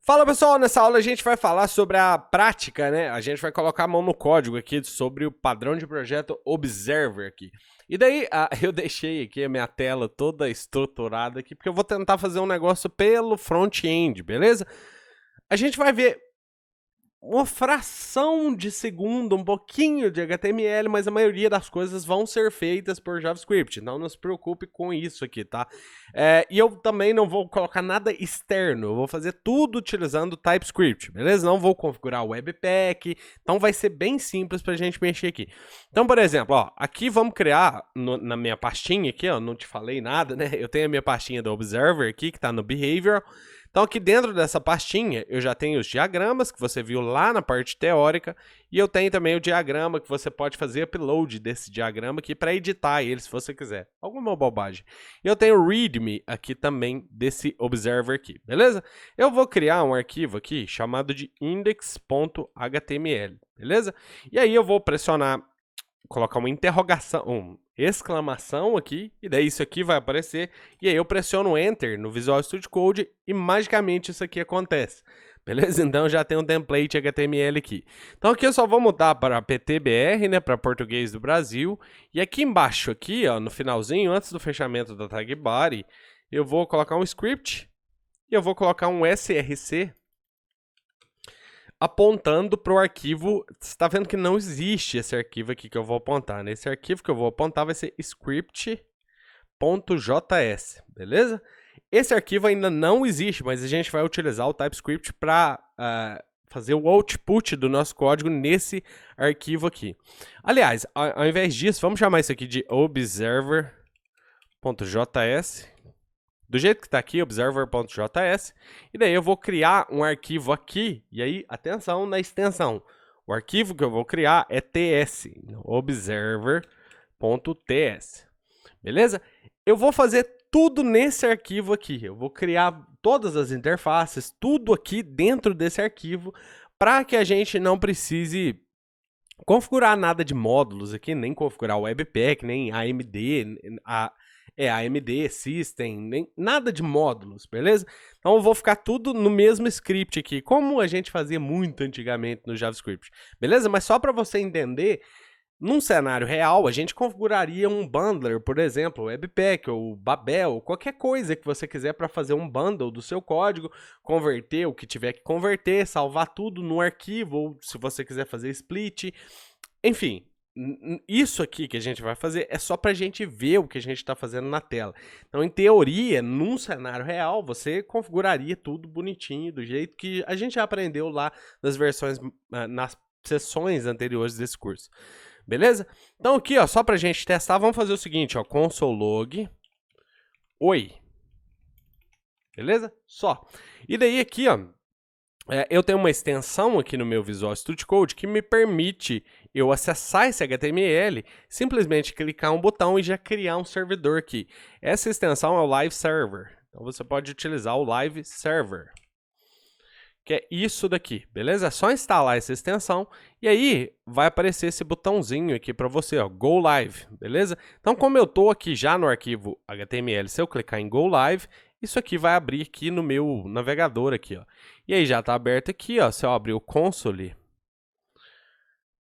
Fala pessoal, nessa aula a gente vai falar sobre a prática, né? A gente vai colocar a mão no código aqui sobre o padrão de projeto Observer aqui. E daí eu deixei aqui a minha tela toda estruturada aqui, porque eu vou tentar fazer um negócio pelo front-end, beleza? A gente vai ver uma fração de segundo, um pouquinho de HTML, mas a maioria das coisas vão ser feitas por JavaScript, então não se preocupe com isso aqui, tá? E eu também não vou colocar nada externo, eu vou fazer tudo utilizando TypeScript, beleza? Não vou configurar o Webpack, então vai ser bem simples pra gente mexer aqui. Então, por exemplo, ó, aqui vamos criar na minha pastinha aqui, ó, não te falei nada, né? Eu tenho a minha pastinha do Observer aqui, que tá no Behavioral. Então aqui dentro dessa pastinha eu já tenho os diagramas que você viu lá na parte teórica e eu tenho também o diagrama que você pode fazer upload desse diagrama aqui para editar ele se você quiser. Alguma bobagem. E eu tenho o readme aqui também desse observer aqui, beleza? Eu vou criar um arquivo aqui chamado de index.html, beleza? E aí eu vou pressionar, colocar uma interrogação, exclamação aqui, e daí isso aqui vai aparecer, e aí eu pressiono Enter no Visual Studio Code e magicamente isso aqui acontece. Beleza? Então já tem um template HTML aqui. Então aqui eu só vou mudar para PTBR, né, para português do Brasil, e aqui embaixo aqui, ó, no finalzinho, antes do fechamento da tag body, eu vou colocar um script e eu vou colocar um src apontando para o arquivo. Você está vendo que não existe esse arquivo aqui que eu vou apontar, né? Esse arquivo que eu vou apontar vai ser script.js, beleza? Esse arquivo ainda não existe, mas a gente vai utilizar o TypeScript para fazer o output do nosso código nesse arquivo aqui. Aliás, ao invés disso, vamos chamar isso aqui de observer.js. Do jeito que está aqui, observer.js, e daí eu vou criar um arquivo aqui, e aí, atenção na extensão. O arquivo que eu vou criar é ts, observer.ts, beleza? Eu vou fazer tudo nesse arquivo aqui, eu vou criar todas as interfaces, tudo aqui dentro desse arquivo, para que a gente não precise configurar nada de módulos aqui, nem configurar o Webpack, nem AMD, AMD System, nem nada de módulos, beleza? Então eu vou ficar tudo no mesmo script aqui, como a gente fazia muito antigamente no JavaScript, beleza? Mas só para você entender, num cenário real, a gente configuraria um bundler, por exemplo, Webpack ou Babel, qualquer coisa que você quiser para fazer um bundle do seu código, converter o que tiver que converter, salvar tudo no arquivo, ou se você quiser fazer split, enfim. Isso aqui que a gente vai fazer é só para a gente ver o que a gente está fazendo na tela. Então, em teoria, num cenário real, você configuraria tudo bonitinho, do jeito que a gente já aprendeu lá nas versões, nas sessões anteriores desse curso. Beleza? Então aqui, ó, só para a gente testar, vamos fazer o seguinte, ó, console log, oi. Beleza? Só. E daí aqui, ó, eu tenho uma extensão aqui no meu Visual Studio Code que me permite eu acessar esse HTML, simplesmente clicar um botão e já criar um servidor aqui. Essa extensão é o Live Server. Então você pode utilizar o Live Server, que é isso daqui, beleza? É só instalar essa extensão e aí vai aparecer esse botãozinho aqui para você, ó, Go Live, beleza? Então como eu estou aqui já no arquivo HTML, se eu clicar em Go Live, isso aqui vai abrir aqui no meu navegador aqui, ó. E aí já está aberto aqui, ó. Se eu abrir o console,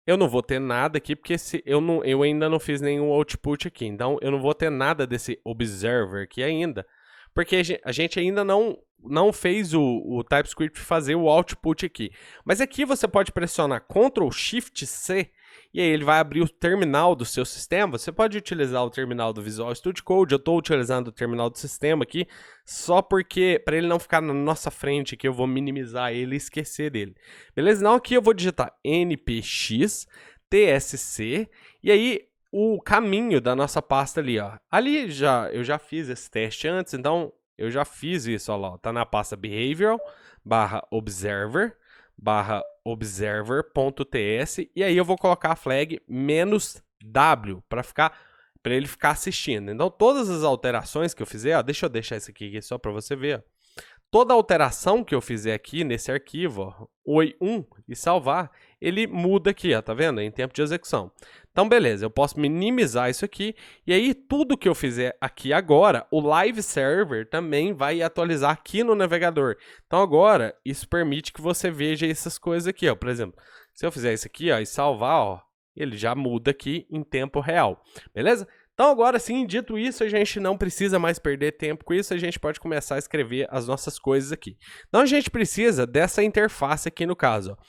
eu não vou ter nada aqui, porque eu ainda não fiz nenhum output aqui. Então, eu não vou ter nada desse observer aqui ainda, porque a gente ainda não fez o TypeScript fazer o output aqui. Mas aqui você pode pressionar Ctrl Shift C, e aí ele vai abrir o terminal do seu sistema. Você pode utilizar o terminal do Visual Studio Code. Eu estou utilizando o terminal do sistema aqui, só porque, para ele não ficar na nossa frente aqui, eu vou minimizar ele e esquecer dele. Beleza? Então aqui eu vou digitar npx tsc, e aí o caminho da nossa pasta ali, ó. Ali eu já fiz esse teste antes, então eu já fiz isso, ó lá. Tá na pasta behavioral /observer /observer.ts, e aí eu vou colocar a flag -w para ele ficar assistindo. Então todas as alterações que eu fizer, ó, deixa eu deixar isso aqui só para você ver, ó. toda alteração que eu fizer aqui nesse arquivo, ó, oi1, e salvar, ele muda aqui, ó, tá vendo? Em tempo de execução. Então, beleza, eu posso minimizar isso aqui, e aí tudo que eu fizer aqui agora, o live server também vai atualizar aqui no navegador. Então, agora, isso permite que você veja essas coisas aqui, ó. Por exemplo, se eu fizer isso aqui, ó, e salvar, ó, ele já muda aqui em tempo real, beleza? Então, agora sim, dito isso, a gente não precisa mais perder tempo com isso, a gente pode começar a escrever as nossas coisas aqui. Então, a gente precisa dessa interface aqui no caso, ó.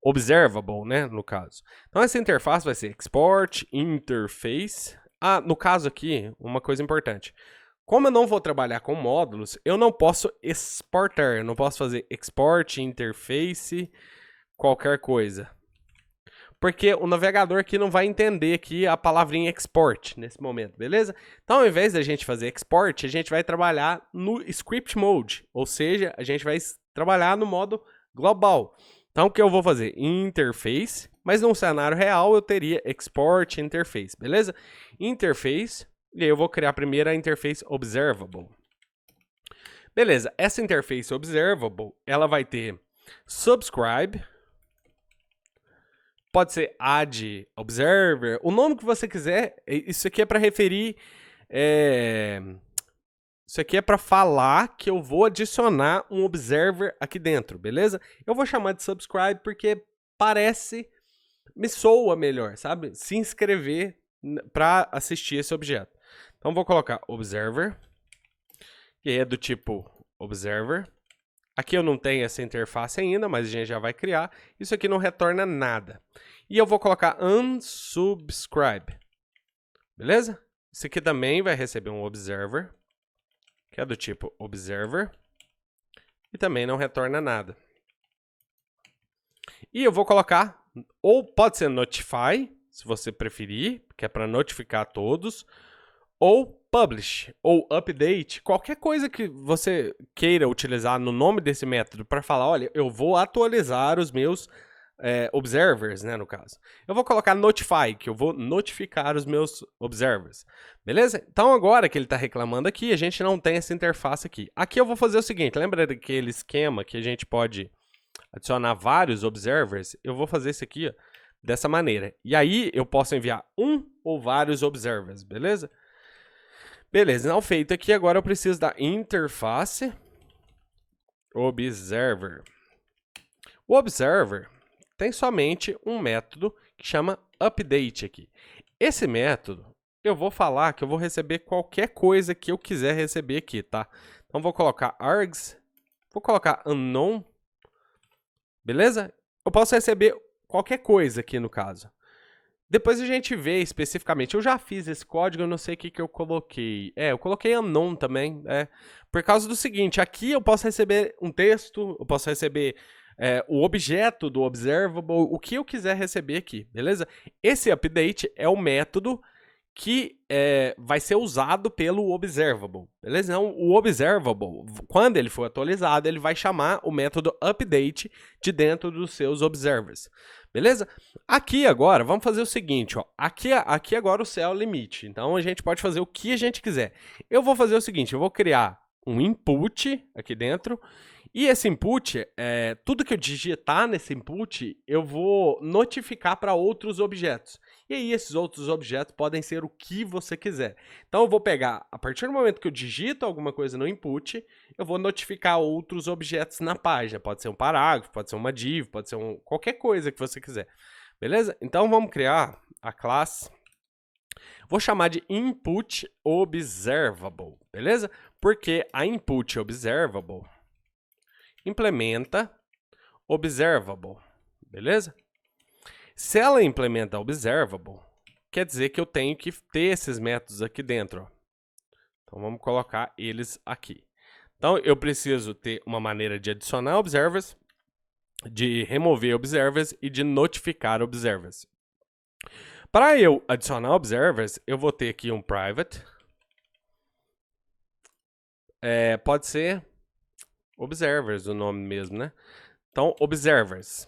Observable, né, no caso. Então, essa interface vai ser Export Interface. Ah, no caso aqui, uma coisa importante. Como eu não vou trabalhar com módulos, eu não posso exportar, eu não posso fazer Export Interface qualquer coisa. Porque o navegador aqui não vai entender aqui a palavrinha export nesse momento, beleza? Então, ao invés da gente fazer export, a gente vai trabalhar no script mode, ou seja, a gente vai trabalhar no modo global. Então, o que eu vou fazer? Interface, mas num cenário real eu teria export interface, beleza? Interface, e aí eu vou criar primeiro a interface observable. Beleza, essa interface observable, ela vai ter subscribe, pode ser add observer, o nome que você quiser. Isso aqui é para referir, isso aqui é para falar que eu vou adicionar um observer aqui dentro, beleza? Eu vou chamar de subscribe porque me soa melhor, sabe? Se inscrever para assistir esse objeto. Então vou colocar observer, que é do tipo observer. Aqui eu não tenho essa interface ainda, mas a gente já vai criar. Isso aqui não retorna nada. E eu vou colocar unsubscribe. Beleza? Isso aqui também vai receber um observer, que é do tipo observer. E também não retorna nada. E eu vou colocar, ou pode ser notify, se você preferir, que é para notificar todos, ou publish, ou update, qualquer coisa que você queira utilizar no nome desse método para falar, olha, eu vou atualizar os meus observers, né, no caso. Eu vou colocar notify, que eu vou notificar os meus observers, beleza? Então agora que ele está reclamando aqui, a gente não tem essa interface aqui. Aqui eu vou fazer o seguinte, lembra daquele esquema que a gente pode adicionar vários observers? Eu vou fazer isso aqui, ó, dessa maneira. E aí eu posso enviar um ou vários observers, beleza? Beleza, então feito aqui, agora eu preciso da interface observer. O observer tem somente um método que chama update aqui. Esse método, eu vou falar que eu vou receber qualquer coisa que eu quiser receber aqui, tá? Então vou colocar args, vou colocar unknown, beleza? Eu posso receber qualquer coisa aqui no caso. Depois a gente vê especificamente. Eu já fiz esse código, eu não sei o que eu coloquei. Eu coloquei unknown também. Por causa do seguinte, aqui eu posso receber um texto, eu posso receber o objeto do observable, o que eu quiser receber aqui, beleza? Esse update é o método que vai ser usado pelo observable, beleza? Então, o observable, quando ele for atualizado, ele vai chamar o método update de dentro dos seus observers, beleza? Aqui agora, vamos fazer o seguinte, ó. Aqui agora o céu é o limite, então a gente pode fazer o que a gente quiser. Eu vou fazer o seguinte, eu vou criar um input aqui dentro, e esse input, tudo que eu digitar nesse input, eu vou notificar para outros objetos. E aí esses outros objetos podem ser o que você quiser. Então eu vou pegar, a partir do momento que eu digito alguma coisa no input, eu vou notificar outros objetos na página. Pode ser um parágrafo, pode ser uma div, pode ser qualquer coisa que você quiser. Beleza? Então vamos criar a classe. Vou chamar de input observable, beleza? Porque a input observable implementa observable, beleza? Se ela implementa observable, quer dizer que eu tenho que ter esses métodos aqui dentro, ó. Então vamos colocar eles aqui. Então eu preciso ter uma maneira de adicionar observers, de remover observers e de notificar observers. Para eu adicionar observers, eu vou ter aqui um private. Pode ser observers o nome mesmo, né? Então, observers.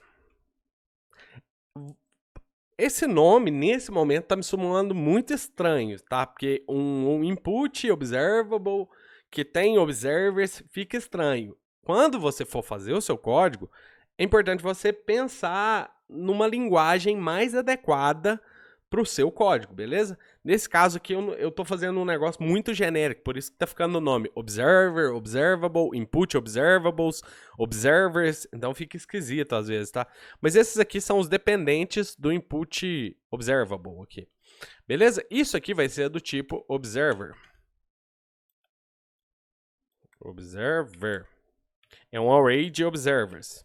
Esse nome, nesse momento, está me soando muito estranho, tá? Porque um input observable que tem observers fica estranho. quando você for fazer o seu código, é importante você pensar numa linguagem mais adequada para o seu código, beleza? Nesse caso aqui, eu tô fazendo um negócio muito genérico, por isso que tá ficando o nome Observer, Observable, Input Observables, Observers, então fica esquisito às vezes, tá? Mas esses aqui são os dependentes do Input Observable aqui, beleza? Isso aqui vai ser do tipo Observer. Observer. É um array de observers.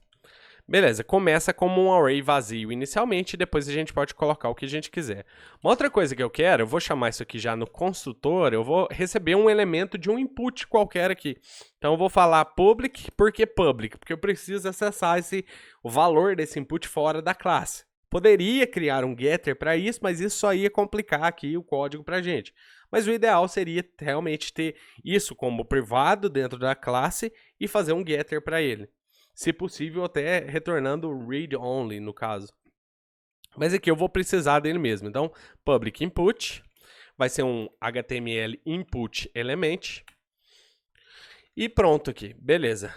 Beleza, começa como um array vazio inicialmente, e depois a gente pode colocar o que a gente quiser. Uma outra coisa que eu quero, eu vou chamar isso aqui já no construtor, eu vou receber um elemento de um input qualquer aqui. Então eu vou falar public, por que public? Porque eu preciso acessar o valor desse input fora da classe. Poderia criar um getter para isso, mas isso só ia complicar aqui o código para a gente. Mas o ideal seria realmente ter isso como privado dentro da classe e fazer um getter para ele. Se possível, até retornando read-only, no caso. Mas aqui eu vou precisar dele mesmo. Então, public input vai ser um HTML input element. E pronto aqui, beleza.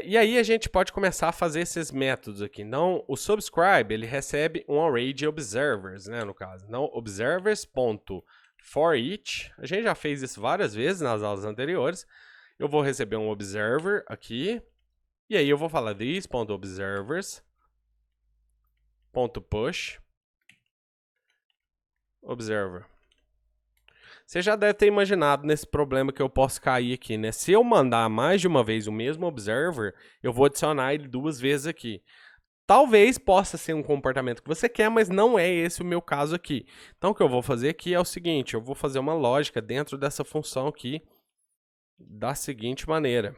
E aí a gente pode começar a fazer esses métodos aqui. Então, o subscribe, ele recebe um array de observers, né, no caso. Então, observers.forEach, a gente já fez isso várias vezes nas aulas anteriores. Eu vou receber um observer aqui. E aí eu vou falar this.observers.push observer. Você já deve ter imaginado nesse problema que eu posso cair aqui, né? Se eu mandar mais de uma vez o mesmo observer, eu vou adicionar ele 2 vezes aqui. Talvez possa ser um comportamento que você quer, mas não é esse o meu caso aqui. Então o que eu vou fazer aqui é o seguinte, eu vou fazer uma lógica dentro dessa função aqui da seguinte maneira.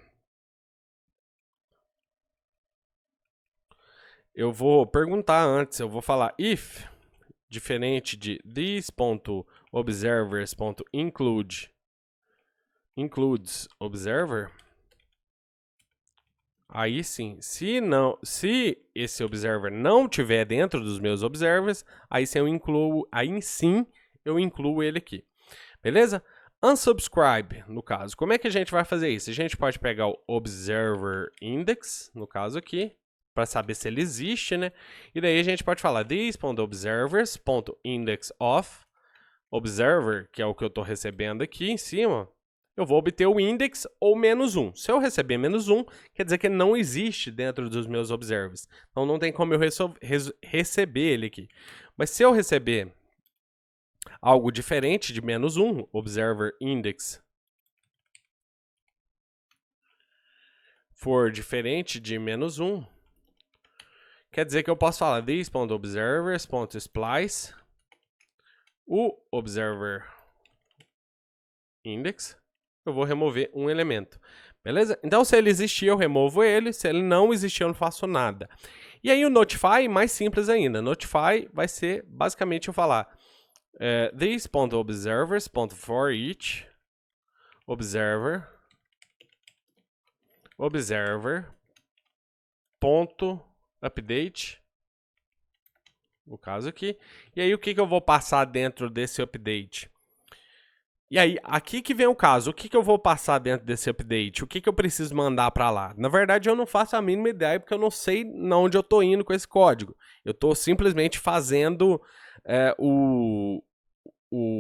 Eu vou perguntar antes, eu vou falar if, diferente de this.observers.includes observer. Aí sim, se esse observer não tiver dentro dos meus observers, aí sim eu incluo ele aqui. Beleza? Unsubscribe, no caso. Como é que a gente vai fazer isso? A gente pode pegar o observer index, no caso aqui, para saber se ele existe, né? E daí a gente pode falar this.observers.indexOf observer, que é o que eu estou recebendo aqui em cima, eu vou obter o index ou -1. Se eu receber -1, quer dizer que ele não existe dentro dos meus observers. Então não tem como eu receber ele aqui. Mas se eu receber algo diferente de -1, observer index for diferente de -1, quer dizer que eu posso falar this.observers.splice o observer index, eu vou remover um elemento. Beleza? Então, se ele existir, eu removo ele. Se ele não existir, eu não faço nada. E aí, o notify, mais simples ainda. Notify vai ser, basicamente, eu falar this.observers.forEach observer.update, no caso aqui. E aí, o que eu vou passar dentro desse update? E aí, aqui que vem o caso. O que eu vou passar dentro desse update? O que eu preciso mandar para lá? Na verdade, eu não faço a mínima ideia, porque eu não sei onde eu estou indo com esse código. Eu estou simplesmente fazendo o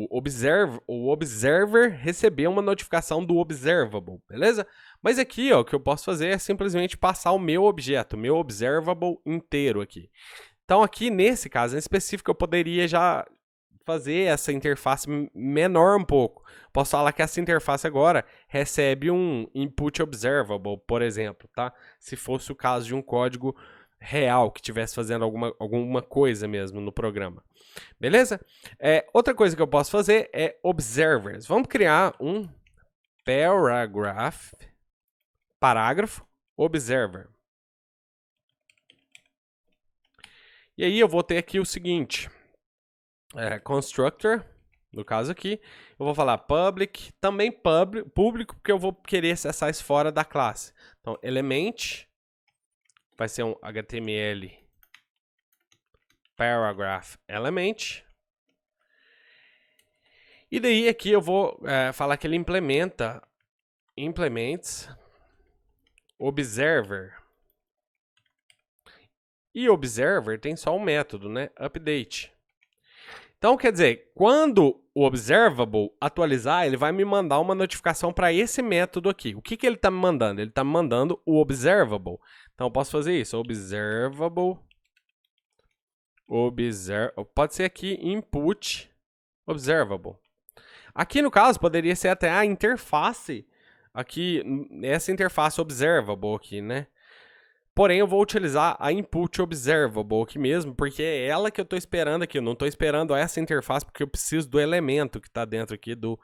observer receber uma notificação do observable, beleza? Mas aqui, ó, o que eu posso fazer é simplesmente passar o meu objeto, meu observable inteiro aqui. Então, aqui, nesse caso em específico, eu poderia já fazer essa interface menor um pouco. Posso falar que essa interface agora recebe um input observable, por exemplo, tá? Se fosse o caso de um código real que estivesse fazendo alguma coisa mesmo no programa. Beleza? Outra coisa que eu posso fazer é observers. Vamos criar um parágrafo observer. E aí eu vou ter aqui o seguinte, constructor, no caso aqui, eu vou falar public, também público, porque eu vou querer acessar isso fora da classe. Então, element vai ser um HTML paragraph element. E daí aqui eu vou falar que ele implements observer. E observer tem só um método, né? Update. Então, quer dizer, quando o observable atualizar, ele vai me mandar uma notificação para esse método aqui. O que, que ele está me mandando? Ele está me mandando o observable. Então, eu posso fazer isso. Observable. Pode ser aqui input observable. Aqui, no caso, poderia ser até a interface. Aqui, essa interface observable aqui, né? Porém, eu vou utilizar a input observable aqui mesmo, porque é ela que eu estou esperando aqui. Eu não estou esperando essa interface, porque eu preciso do elemento que está dentro aqui do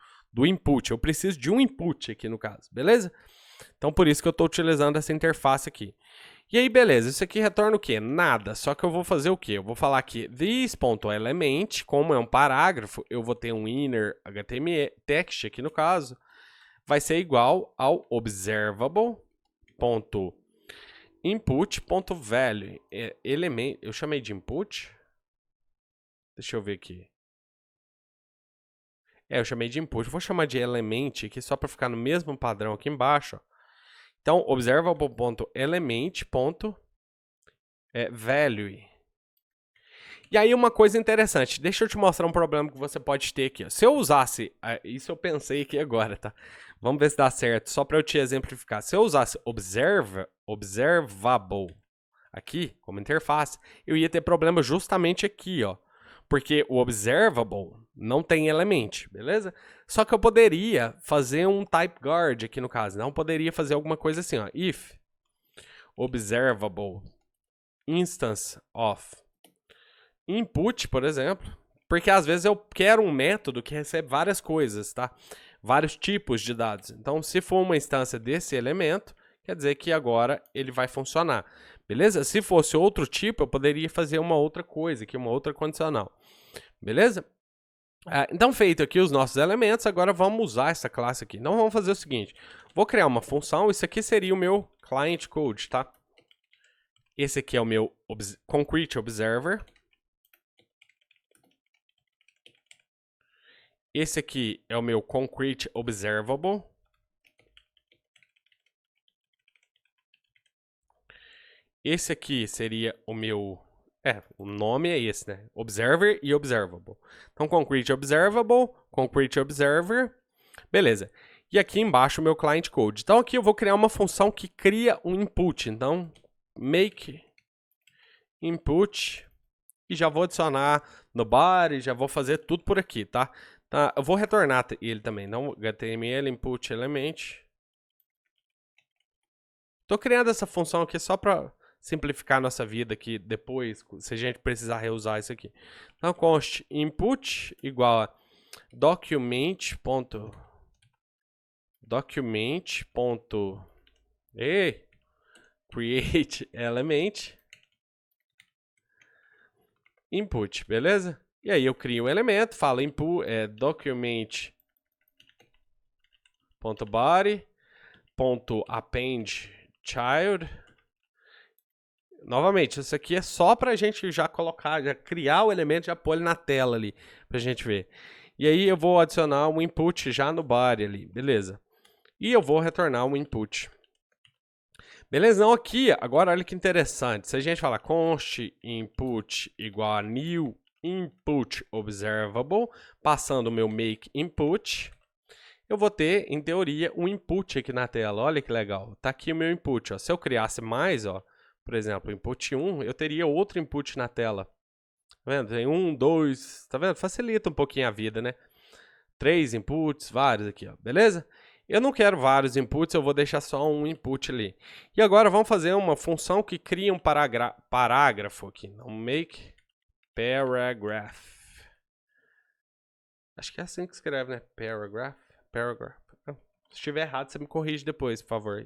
input. Eu preciso de um input aqui no caso, beleza? Então, por isso que eu estou utilizando essa interface aqui. E aí, beleza. Isso aqui retorna o quê? Nada. Só que eu vou fazer o quê? Eu vou falar aqui this.element, como é um parágrafo, eu vou ter um inner HTML text aqui no caso, vai ser igual ao observable.input.value. Element, eu chamei de input? Deixa eu ver aqui. Eu chamei de input. Vou chamar de element aqui só para ficar no mesmo padrão aqui embaixo. Ó. Então, observable.element.value. E aí uma coisa interessante, deixa eu te mostrar um problema que você pode ter aqui. Ó. Se eu usasse, isso eu pensei aqui agora, tá? Vamos ver se dá certo, só para eu te exemplificar. Se eu usasse observable aqui, como interface, eu ia ter problema justamente aqui, ó. Porque o observable não tem element, beleza? Só que eu poderia fazer um type guard aqui no caso. Não poderia fazer alguma coisa assim, ó. If observable instance of input, por exemplo. Porque às vezes eu quero um método que recebe várias coisas, tá? Vários tipos de dados. Então, se for uma instância desse elemento, quer dizer que agora ele vai funcionar. Beleza? Se fosse outro tipo, eu poderia fazer uma outra coisa aqui, uma outra condicional. Beleza? Então, feito aqui os nossos elementos, agora vamos usar essa classe aqui. Então, vamos fazer o seguinte. Vou criar uma função. Isso aqui seria o meu client code, tá? Esse aqui é o meu concrete observer. Esse aqui é o meu concrete observable. Esse aqui seria o meu... o nome é esse, né? Observer e observable. Então, concrete observable, concrete observer. Beleza. E aqui embaixo o meu client code. Então, aqui eu vou criar uma função que cria um input. Então, make input. E já vou adicionar no body, já vou fazer tudo por aqui, tá? Eu vou retornar ele também. Então, HTML input element. Tô criando essa função aqui só para simplificar a nossa vida aqui depois, se a gente precisar reusar isso aqui. Então, const input igual a document. Create element input, beleza? E aí eu crio um elemento, falo input, document.body.append child. Novamente, isso aqui é só pra gente já colocar, já criar o elemento, já pôr ele na tela ali, pra gente ver. E aí eu vou adicionar um input já no body ali, beleza. E eu vou retornar um input. Beleza? Então aqui, agora olha que interessante. Se a gente falar const input igual a new input observable, passando o meu make input, eu vou ter, em teoria, um input aqui na tela. Olha que legal. Tá aqui o meu input. Ó. Se eu criasse mais, ó, por exemplo, input 1, eu teria outro input na tela. Tá vendo? Tem 1, 2, tá vendo? Facilita um pouquinho a vida, né? 3 inputs, vários aqui, ó. Beleza? Eu não quero vários inputs, eu vou deixar só um input ali. E agora vamos fazer uma função que cria um parágrafo aqui. Então, make paragraph. Acho que é assim que escreve, né? Paragraph. Se estiver errado, você me corrige depois, por favor.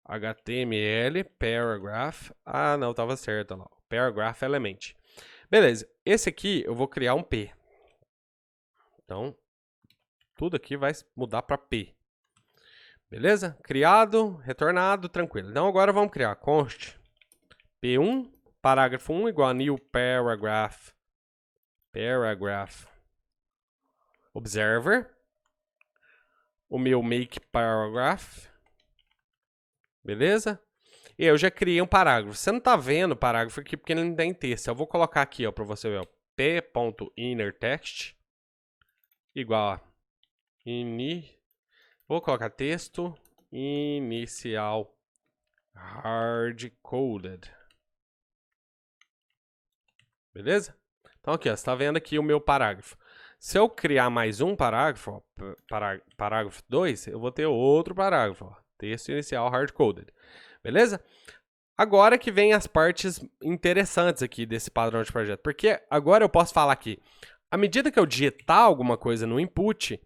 HTML, paragraph. Ah, não, estava certo lá. Paragraph element. Beleza. Esse aqui eu vou criar um P. Então, tudo aqui vai mudar para P. Beleza? Criado, retornado, tranquilo. Então, agora vamos criar const P1, parágrafo 1 igual a new paragraph observer. O meu make paragraph Beleza? E eu já criei um parágrafo. Você não tá vendo o parágrafo aqui porque ele não tem texto. Eu vou colocar aqui, ó, para você ver, ó, p.innerText igual a vou colocar texto inicial hard-coded. Beleza? Então aqui, ó, você tá vendo aqui o meu parágrafo. Se eu criar mais um parágrafo, ó, parágrafo 2, eu vou ter outro parágrafo, ó, texto inicial hard-coded. Beleza? Agora que vem as partes interessantes aqui desse padrão de projeto, porque agora eu posso falar aqui, à medida que eu digitar alguma coisa no input,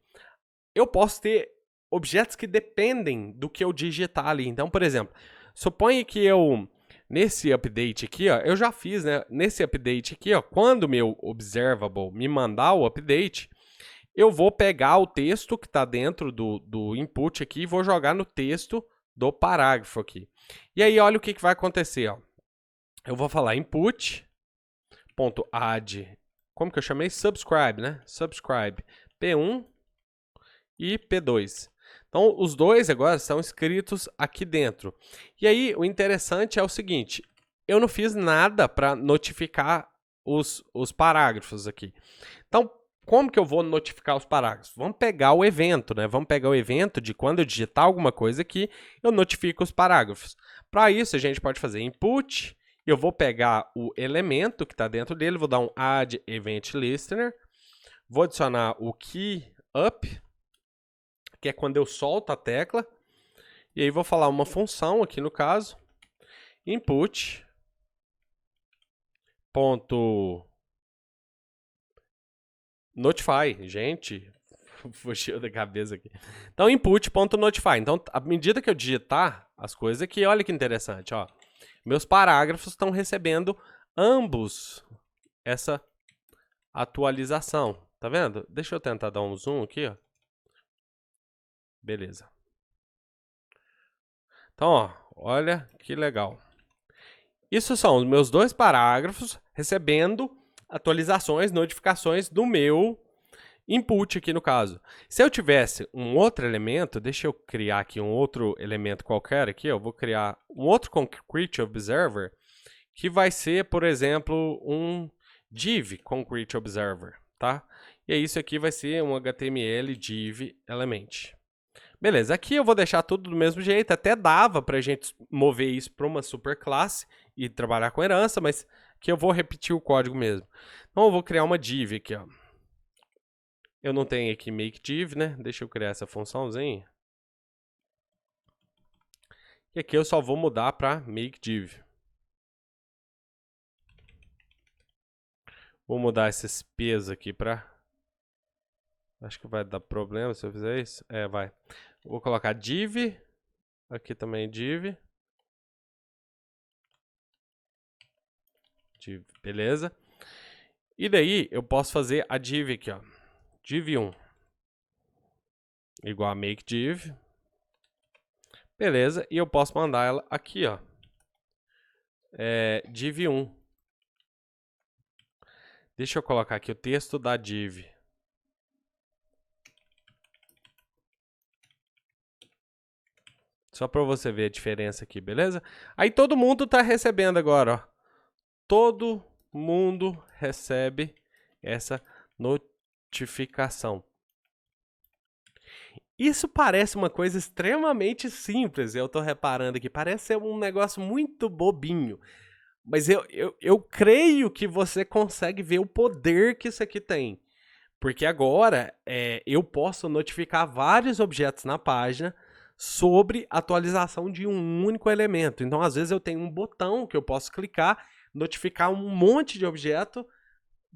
eu posso ter objetos que dependem do que eu digitar ali. Então, por exemplo, suponha que eu, nesse update aqui, ó, eu já fiz, né? Nesse update aqui, ó, quando o meu observable me mandar o update, eu vou pegar o texto que está dentro do input aqui e vou jogar no texto do parágrafo aqui. E aí, olha o que vai acontecer, ó. Eu vou falar input.add, como que eu chamei? Subscribe, né? Subscribe P1 e P2. Então, os dois agora são escritos aqui dentro. E aí, o interessante é o seguinte, eu não fiz nada para notificar os parágrafos aqui. Então, como que eu vou notificar os parágrafos? Vamos pegar o evento, né? Vamos pegar o evento de quando eu digitar alguma coisa aqui, eu notifico os parágrafos. Para isso, a gente pode fazer input, eu vou pegar o elemento que está dentro dele, vou dar um add event listener, vou adicionar o key up, que é quando eu solto a tecla, e aí vou falar uma função aqui no caso, input, ponto notify, gente, fugiu da cabeça aqui. Então, input.notify. Então, à medida que eu digitar as coisas aqui, olha que interessante, ó. Meus parágrafos estão recebendo ambos essa atualização. Tá vendo? Deixa eu tentar dar um zoom aqui, ó. Beleza. Então, ó, olha que legal. Isso são os meus dois parágrafos recebendo atualizações, notificações do meu input aqui no caso. Se eu tivesse um outro elemento, deixa eu criar aqui um outro elemento qualquer aqui, eu vou criar um outro concrete observer, que vai ser, por exemplo, um div concrete observer, tá? E aí isso aqui vai ser um HTML div element. Beleza, aqui eu vou deixar tudo do mesmo jeito, até dava pra gente mover isso para uma superclasse e trabalhar com herança, mas aqui eu vou repetir o código mesmo. Então eu vou criar uma div aqui, ó. Eu não tenho aqui make div, né? Deixa eu criar essa funçãozinha. E aqui eu só vou mudar para make div. Vou mudar esses P's aqui para... Acho que vai dar problema se eu fizer isso. É, vai. Vou colocar div. Aqui também div. Div, beleza. E daí eu posso fazer a div aqui, ó. Div1 igual a make div. Beleza. E eu posso mandar ela aqui, ó. Div1. Deixa eu colocar aqui o texto da div. Só para você ver a diferença aqui, beleza? Aí todo mundo está recebendo agora, ó. Todo mundo recebe essa notificação. Isso parece uma coisa extremamente simples, eu estou reparando aqui. Parece ser um negócio muito bobinho. Mas eu creio que você consegue ver o poder que isso aqui tem. Porque agora eu posso notificar vários objetos na página sobre atualização de um único elemento. Então, às vezes, eu tenho um botão que eu posso clicar, notificar um monte de objeto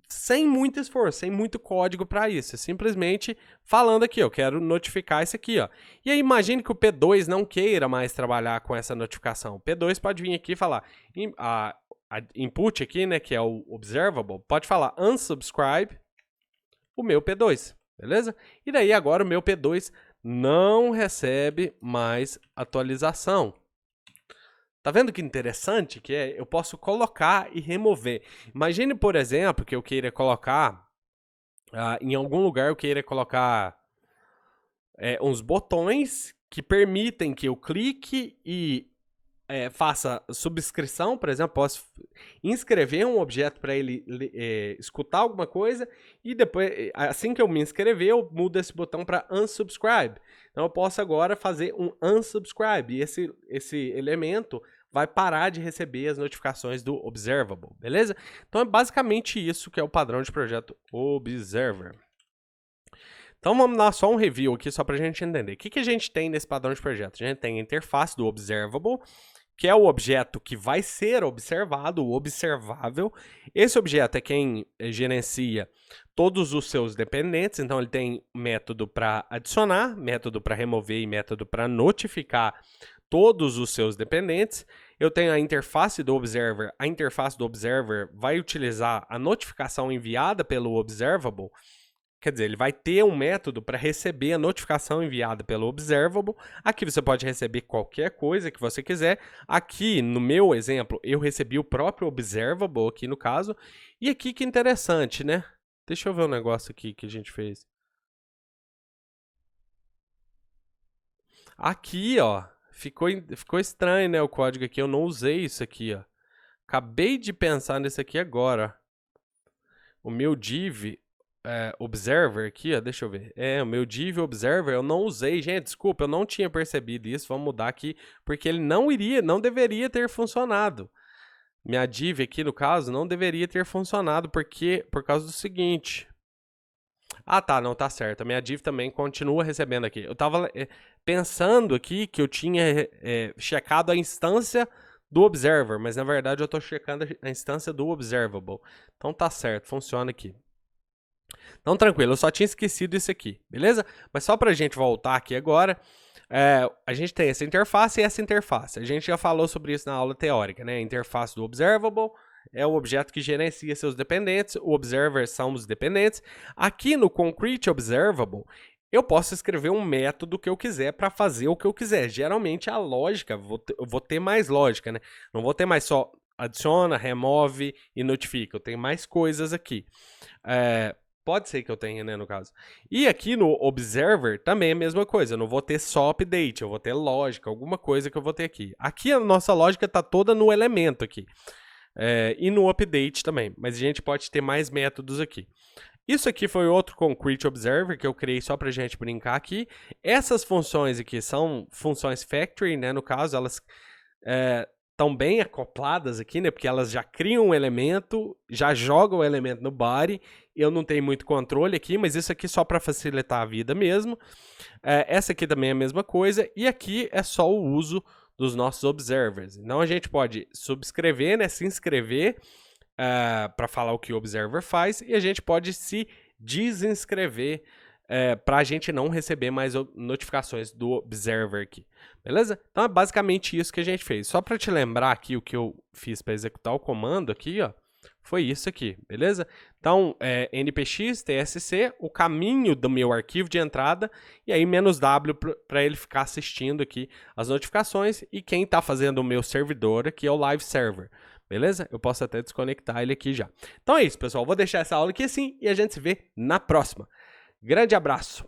sem muito esforço, sem muito código para isso. É simplesmente falando aqui, eu quero notificar isso aqui, ó. E aí, imagine que o P2 não queira mais trabalhar com essa notificação. O P2 pode vir aqui e falar, a input aqui, né, que é o observable, pode falar unsubscribe o meu P2, beleza? E daí agora o meu P2 não recebe mais atualização. Tá vendo que interessante que é? Eu posso colocar e remover. Imagine, por exemplo, que eu queira colocar, em algum lugar eu queira colocar uns botões que permitem que eu clique e faça subscrição, por exemplo, posso inscrever um objeto para ele escutar alguma coisa e depois, assim que eu me inscrever, eu mudo esse botão para unsubscribe. Então eu posso agora fazer um unsubscribe e esse elemento vai parar de receber as notificações do Observable, beleza? Então é basicamente isso que é o padrão de projeto Observer. Então vamos dar só um review aqui, só para a gente entender. O que a gente tem nesse padrão de projeto? A gente tem a interface do Observable, que é o objeto que vai ser observado, o observável. Esse objeto é quem gerencia todos os seus dependentes, então ele tem método para adicionar, método para remover e método para notificar todos os seus dependentes. Eu tenho a interface do Observer. A interface do Observer vai utilizar a notificação enviada pelo Observable. Quer dizer, ele vai ter um método para receber a notificação enviada pelo Observable. Aqui você pode receber qualquer coisa que você quiser. Aqui, no meu exemplo, eu recebi o próprio Observable, aqui no caso. E aqui que interessante, né? Deixa eu ver um negócio aqui que a gente fez. Aqui, ó, ficou estranho, né, o código aqui. Eu não usei isso aqui, ó. Acabei de pensar nisso aqui agora. O meu div... Observer aqui, ó, deixa eu ver. O meu div Observer eu não usei. Gente, desculpa, eu não tinha percebido isso. Vamos mudar aqui, porque ele não deveria ter funcionado. Minha div aqui, no caso, não deveria ter funcionado, por causa do seguinte. Ah, tá, não, tá certo. A minha div também continua recebendo aqui. Eu tava pensando aqui que eu tinha checado a instância do Observer, mas na verdade eu tô checando a instância do Observable. Então tá certo, funciona aqui. Então, tranquilo, eu só tinha esquecido isso aqui, beleza? Mas só pra gente voltar aqui agora, a gente tem essa interface e essa interface. A gente já falou sobre isso na aula teórica, né? A interface do Observable é o objeto que gerencia seus dependentes, o Observer são os dependentes. Aqui no Concrete Observable, eu posso escrever um método que eu quiser para fazer o que eu quiser. Geralmente a lógica, eu vou ter mais lógica, né? Não vou ter mais só adiciona, remove e notifica. Eu tenho mais coisas aqui. Pode ser que eu tenha, né, no caso. E aqui no Observer também é a mesma coisa. Eu não vou ter só update, eu vou ter lógica, alguma coisa que eu vou ter aqui. Aqui a nossa lógica está toda no elemento aqui. E no update também. Mas a gente pode ter mais métodos aqui. Isso aqui foi outro Concrete Observer que eu criei só pra gente brincar aqui. Essas funções aqui são funções factory, né, no caso, elas... estão bem acopladas aqui, né? Porque elas já criam um elemento, já jogam o elemento no body. Eu não tenho muito controle aqui, mas isso aqui só para facilitar a vida mesmo. Essa aqui também é a mesma coisa. E aqui é só o uso dos nossos observers. Então a gente pode subscrever, né? Se inscrever para falar o que o observer faz. E a gente pode se desinscrever para a gente não receber mais notificações do Observer aqui, beleza? Então é basicamente isso que a gente fez. Só para te lembrar aqui o que eu fiz para executar o comando aqui, ó, foi isso aqui, beleza? Então, npx tsc, o caminho do meu arquivo de entrada, e aí "-w" para ele ficar assistindo aqui as notificações, e quem está fazendo o meu servidor aqui é o live server. Beleza? Eu posso até desconectar ele aqui já. Então é isso, pessoal. Vou deixar essa aula aqui assim e a gente se vê na próxima. Grande abraço!